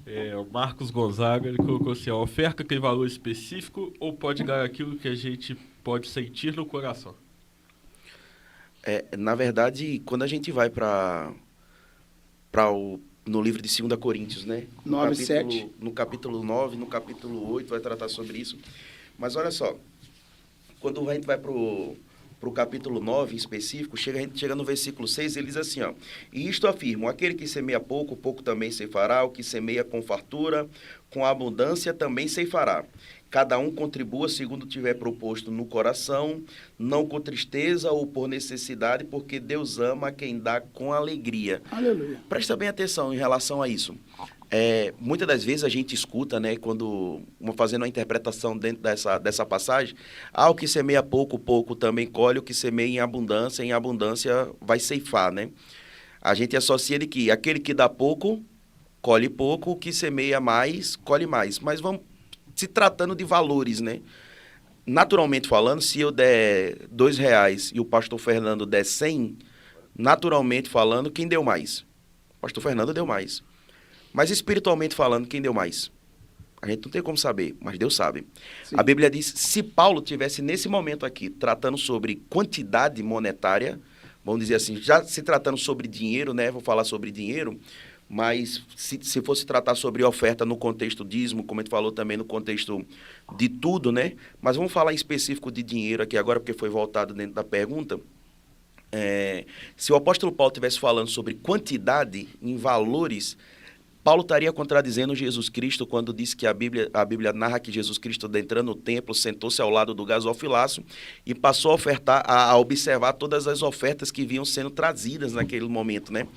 O Marcos Gonzaga, ele colocou assim, a oferta tem valor específico ou pode ganhar aquilo que a gente pode sentir no coração? Na verdade, quando a gente vai no livro de 2 Coríntios, né? 9:7. No capítulo 9, no capítulo 8, vai tratar sobre isso. Mas olha só, quando a gente vai para o capítulo 9 em específico, a gente chega no versículo 6, ele diz assim, ó, e isto afirmo, aquele que semeia pouco, pouco também ceifará, o que semeia com fartura, com abundância também ceifará. Cada um contribua segundo tiver proposto no coração, não com tristeza ou por necessidade, porque Deus ama quem dá com alegria. Aleluia. Presta bem atenção em relação a isso. Muitas das vezes a gente escuta, né, quando fazendo uma interpretação dentro dessa passagem, o que semeia pouco, pouco também colhe, o que semeia em abundância vai ceifar, né? A gente associa de que aquele que dá pouco, colhe pouco, o que semeia mais, colhe mais. Mas vamos se tratando de valores, né? Naturalmente falando, se eu der R$ 2 e o pastor Fernando der 100, naturalmente falando, quem deu mais? O pastor Fernando deu mais. Mas espiritualmente falando, quem deu mais? A gente não tem como saber, mas Deus sabe. Sim. A Bíblia diz, se Paulo tivesse nesse momento aqui tratando sobre quantidade monetária, vamos dizer assim, já se tratando sobre dinheiro, né? Vou falar sobre dinheiro, mas se fosse tratar sobre oferta no contexto dízimo, como a gente falou também no contexto de tudo, né? Mas vamos falar em específico de dinheiro aqui agora, porque foi voltado dentro da pergunta. Se o apóstolo Paulo estivesse falando sobre quantidade em valores, Paulo estaria contradizendo Jesus Cristo quando disse que a Bíblia narra que Jesus Cristo, adentrando no templo, sentou-se ao lado do gasofilaço e passou a ofertar, a observar todas as ofertas que vinham sendo trazidas naquele momento, né?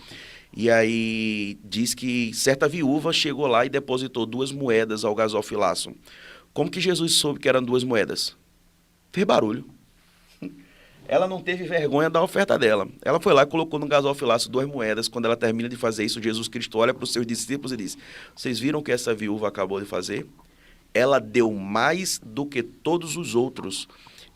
E aí diz que certa viúva chegou lá e depositou 2 moedas ao gasofilaço. Como que Jesus soube que eram 2 moedas? Fez barulho. Ela não teve vergonha da oferta dela. Ela foi lá e colocou no gasofilaço 2 moedas. Quando ela termina de fazer isso, Jesus Cristo olha para os seus discípulos e diz, vocês viram o que essa viúva acabou de fazer? Ela deu mais do que todos os outros.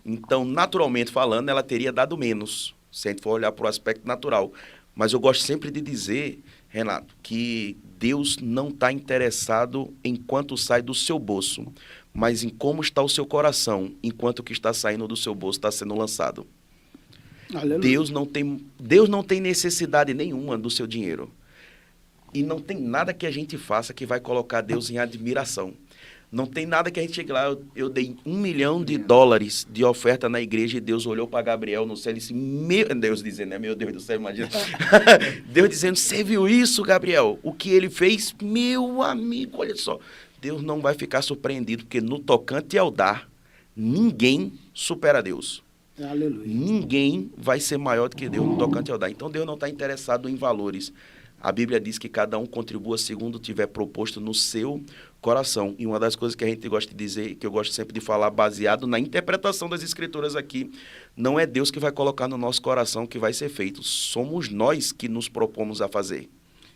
Então, naturalmente falando, ela teria dado menos, se a gente for olhar para o aspecto natural. Mas eu gosto sempre de dizer, Renato, que Deus não está interessado em quanto sai do seu bolso, mas em como está o seu coração, enquanto o que está saindo do seu bolso está sendo lançado. Aleluia. Deus não tem necessidade nenhuma do seu dinheiro. E não tem nada que a gente faça que vai colocar Deus em admiração. Não tem nada que a gente chegue lá, eu dei $1 milhão de oferta na igreja e Deus olhou para Gabriel no céu e disse, Deus dizendo, né? Meu Deus do céu, imagina. Deus dizendo, você viu isso, Gabriel? O que ele fez? Meu amigo, olha só. Deus não vai ficar surpreendido, porque no tocante ao dar, ninguém supera Deus. Aleluia. Ninguém vai ser maior do que Deus no tocante ao dar. Então, Deus não está interessado em valores. A Bíblia diz que cada um contribua segundo tiver proposto no seu coração. E uma das coisas que a gente gosta de dizer, que eu gosto sempre de falar, baseado na interpretação das Escrituras aqui, não é Deus que vai colocar no nosso coração que vai ser feito. Somos nós que nos propomos a fazer.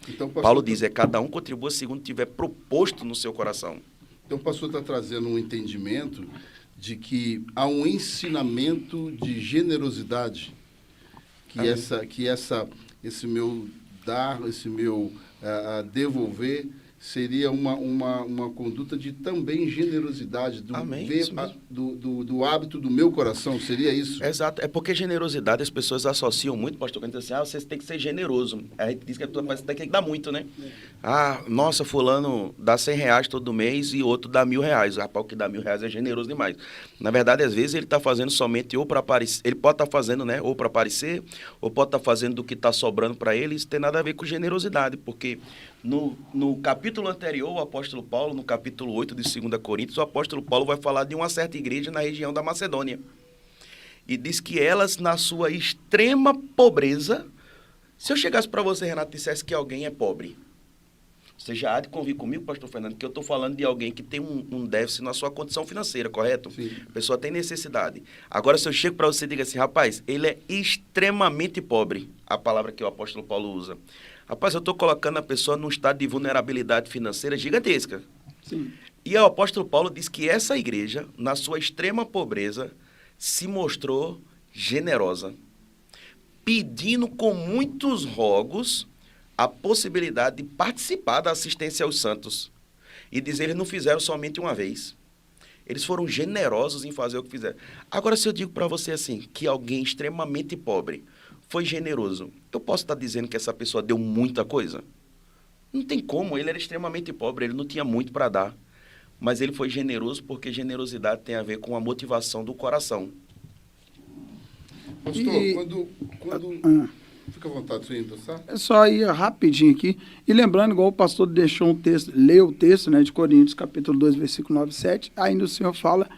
Então, pastor, Paulo diz, cada um contribua segundo tiver proposto no seu coração. Então, o pastor está trazendo um entendimento de que há um ensinamento de generosidade, esse meu dar, esse meu devolver, seria uma conduta de também generosidade, do hábito do meu coração, seria isso? Exato, é porque generosidade as pessoas associam muito, pastor, quando dizem assim, você tem que ser generoso. Aí a gente diz que você tem que dar muito, né? Nossa, fulano dá R$ 100 todo mês e outro dá R$ 1.000. Rapaz, o que dá R$ 1.000 é generoso demais. Na verdade, às vezes ele está fazendo somente ou para aparecer, ele pode estar fazendo, né, ou para aparecer, ou pode estar fazendo do que está sobrando para ele, isso tem nada a ver com generosidade, porque no capítulo anterior, o apóstolo Paulo, no capítulo 8 de 2 Coríntios, o apóstolo Paulo vai falar de uma certa igreja na região da Macedônia. E diz que elas, na sua extrema pobreza, se eu chegasse para você, Renato, e dissesse que alguém é pobre, você já há de convir comigo, pastor Fernando, que eu estou falando de alguém que tem um déficit na sua condição financeira, correto? Sim. A pessoa tem necessidade. Agora, se eu chego para você e digo assim, rapaz, ele é extremamente pobre, a palavra que o apóstolo Paulo usa. Rapaz, eu estou colocando a pessoa num estado de vulnerabilidade financeira gigantesca. Sim. E o apóstolo Paulo diz que essa igreja, na sua extrema pobreza, se mostrou generosa, pedindo com muitos rogos a possibilidade de participar da assistência aos santos. E dizer, eles não fizeram somente uma vez. Eles foram generosos em fazer o que fizeram. Agora, se eu digo para você assim, que alguém extremamente pobre foi generoso, eu posso estar dizendo que essa pessoa deu muita coisa? Não tem como, ele era extremamente pobre, ele não tinha muito para dar. Mas ele foi generoso porque generosidade tem a ver com a motivação do coração. Pastor, quando fica à vontade, você endossar? É só ir rapidinho aqui. E lembrando, igual o pastor deixou um texto, leu o texto, né, de Coríntios, capítulo 2, versículo 9 e 7, ainda o Senhor fala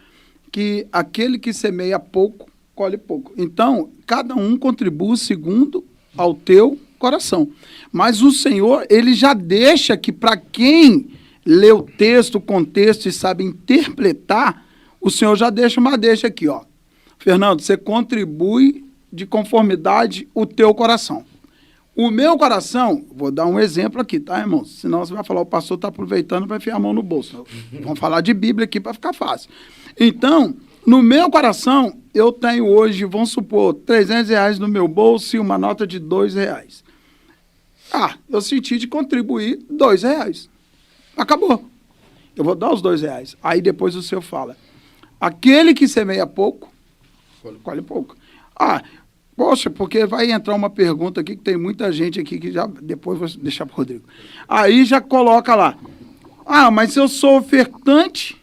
que aquele que semeia pouco, colhe pouco. Então, cada um contribui segundo ao teu coração. Mas o Senhor, ele já deixa que para quem lê o texto, o contexto e sabe interpretar, o Senhor já deixa uma deixa aqui, ó. Fernando, você contribui de conformidade o teu coração. O meu coração, vou dar um exemplo aqui, tá, irmãos? Senão você vai falar, o pastor está aproveitando, vai enfiar a mão no bolso. Vamos falar de Bíblia aqui para ficar fácil. Então, no meu coração, eu tenho hoje, vamos supor, R$300 no meu bolso e uma nota de R$2. Eu senti de contribuir R$2. Acabou. Eu vou dar os R$2. Aí depois o Senhor fala, aquele que semeia pouco, colhe pouco. Poxa, porque vai entrar uma pergunta aqui, que tem muita gente aqui que já, depois vou deixar para o Rodrigo. Aí já coloca lá, mas se eu sou ofertante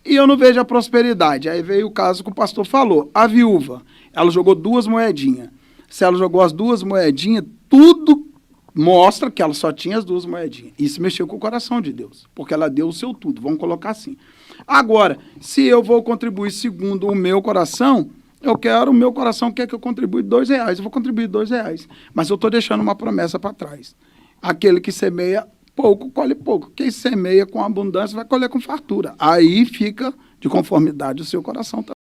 e eu não vejo a prosperidade. Aí veio o caso que o pastor falou, a viúva, ela jogou 2 moedinhas. Se ela jogou as 2 moedinhas, tudo mostra que ela só tinha as 2 moedinhas. Isso mexeu com o coração de Deus, porque ela deu o seu tudo, vamos colocar assim. Agora, se eu vou contribuir segundo o meu coração, o meu coração quer que eu contribua R$2, eu vou contribuir R$2, mas eu estou deixando uma promessa para trás. Aquele que semeia pouco, colhe pouco. Quem semeia com abundância vai colher com fartura. Aí fica de conformidade o seu coração também.